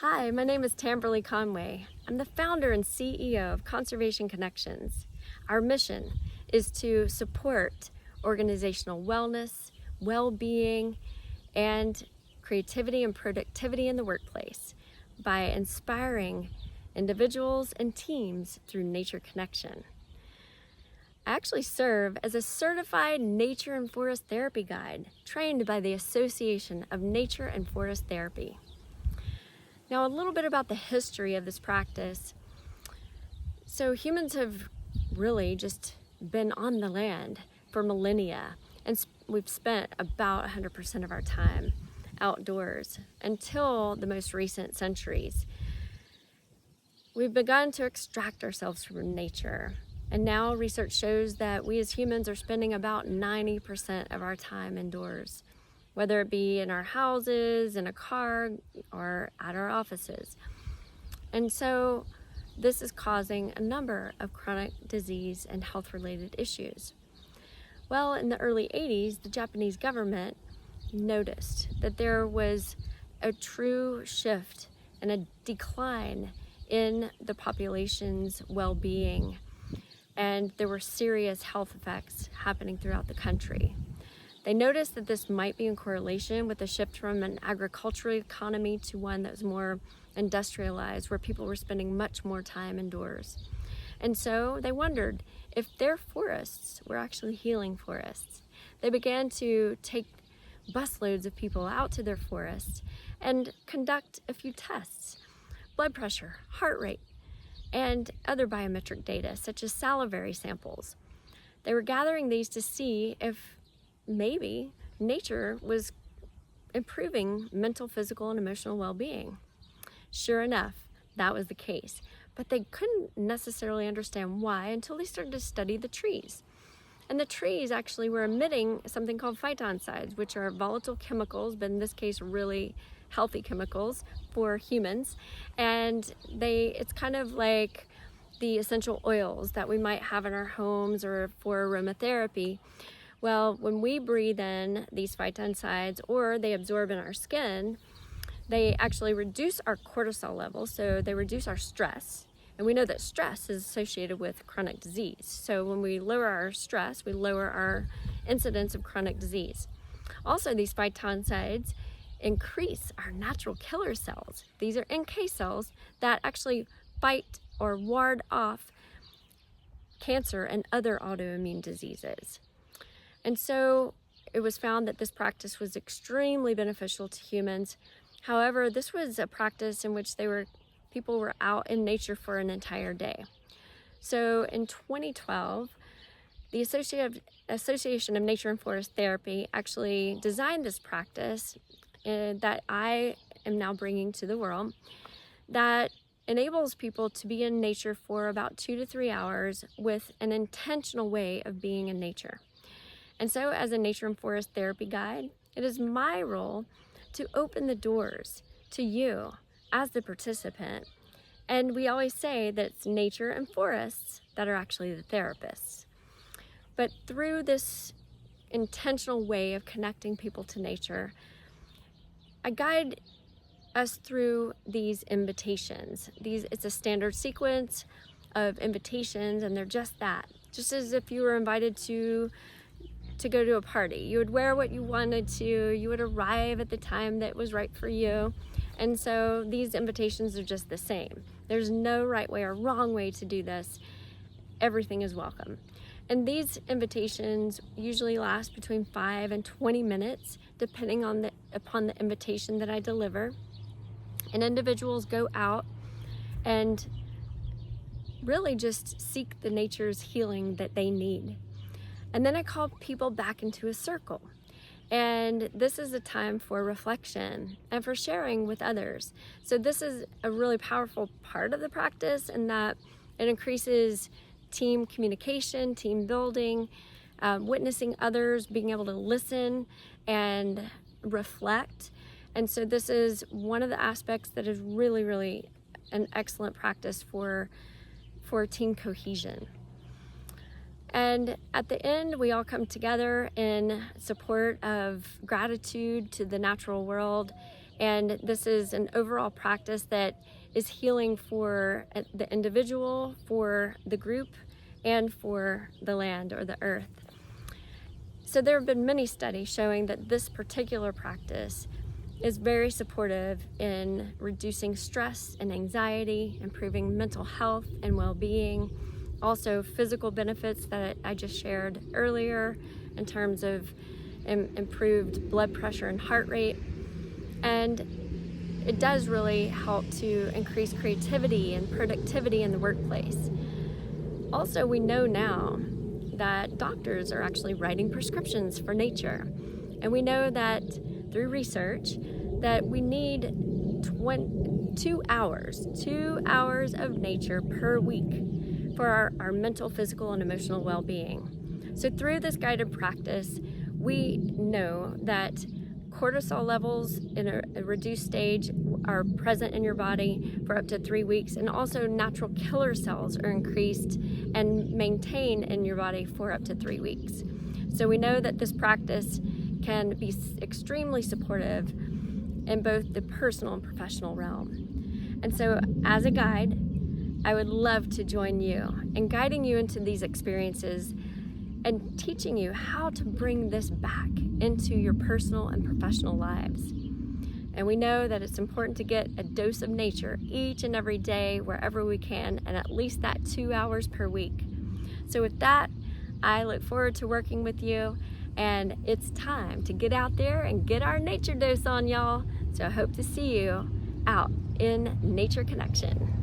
Hi, my name is Tamberly Conway. I'm the founder and CEO of Conservation Connections. Our mission is to support organizational wellness, well-being, and creativity and productivity in the workplace by inspiring individuals and teams through nature connection. I actually serve as a certified nature and forest therapy guide trained by the Association of Nature and Forest Therapy. Now, a little bit about the history of this practice. So humans have really just been on the land for millennia, and we've spent about 100% of our time outdoors until the most recent centuries. We've begun to extract ourselves from nature, and now research shows that we as humans are spending about 90% of our time indoors, whether it be in our houses, in a car, or at our offices. And so this is causing a number of chronic disease and health-related issues. Well, in the early 80s, the Japanese government noticed that there was a true shift and a decline in the population's well-being, and there were serious health effects happening throughout the country. They noticed that this might be in correlation with a shift from an agricultural economy to one that was more industrialized, where people were spending much more time indoors. And so they wondered if their forests were actually healing forests. They began to take busloads of people out to their forests and conduct a few tests: blood pressure, heart rate, and other biometric data such as salivary samples. They were gathering these to see if maybe nature was improving mental, physical, and emotional well-being. Sure enough, that was the case, but they couldn't necessarily understand why until they started to study the trees. And the trees actually were emitting something called phytoncides, which are volatile chemicals, but in this case really healthy chemicals for humans. And it's kind of like the essential oils that we might have in our homes or for aromatherapy. Well, when we breathe in these phytoncides or they absorb in our skin, they actually reduce our cortisol levels, so they reduce our stress. And we know that stress is associated with chronic disease. So when we lower our stress, we lower our incidence of chronic disease. Also, these phytoncides increase our natural killer cells. These are NK cells that actually fight or ward off cancer and other autoimmune diseases. And so it was found that this practice was extremely beneficial to humans. However, this was a practice in which people were out in nature for an entire day. So in 2012, the Association of Nature and Forest Therapy actually designed this practice that I am now bringing to the world that enables people to be in nature for about 2 to 3 hours with an intentional way of being in nature. And so as a nature and forest therapy guide, it is my role to open the doors to you as the participant. And we always say that it's nature and forests that are actually the therapists. But through this intentional way of connecting people to nature, I guide us through these invitations. It's a standard sequence of invitations, and they're just that. Just as if you were invited to go to a party. You would wear what you wanted to, you would arrive at the time that was right for you. And so these invitations are just the same. There's no right way or wrong way to do this. Everything is welcome. And these invitations usually last between 5 and 20 minutes, depending upon the invitation that I deliver. And individuals go out and really just seek the nature's healing that they need. And then I call people back into a circle. And this is a time for reflection and for sharing with others. So this is a really powerful part of the practice in that it increases team communication, team building, witnessing others, being able to listen and reflect. And so this is one of the aspects that is really, really an excellent practice for team cohesion. And at the end, we all come together in support of gratitude to the natural world And this is an overall practice that is healing for the individual, for the group, and for the land or the earth. So there have been many studies showing that this particular practice is very supportive in reducing stress and anxiety, improving mental health and well-being, also physical benefits that I just shared earlier in terms of improved blood pressure and heart rate. And it does really help to increase creativity and productivity in the workplace. Also, we know now that doctors are actually writing prescriptions for nature. And we know that through research that we need 2 hours of nature per week for our mental, physical, and emotional well-being. So through this guided practice, we know that cortisol levels in a reduced stage are present in your body for up to 3 weeks, and also natural killer cells are increased and maintained in your body for up to 3 weeks. So we know that this practice can be extremely supportive in both the personal and professional realm. And so as a guide, I would love to join you in guiding you into these experiences and teaching you how to bring this back into your personal and professional lives. And we know that it's important to get a dose of nature each and every day wherever we can, and at least that 2 hours per week. So with that, I look forward to working with you, and it's time to get out there and get our nature dose on, y'all. So I hope to see you out in Nature Connection.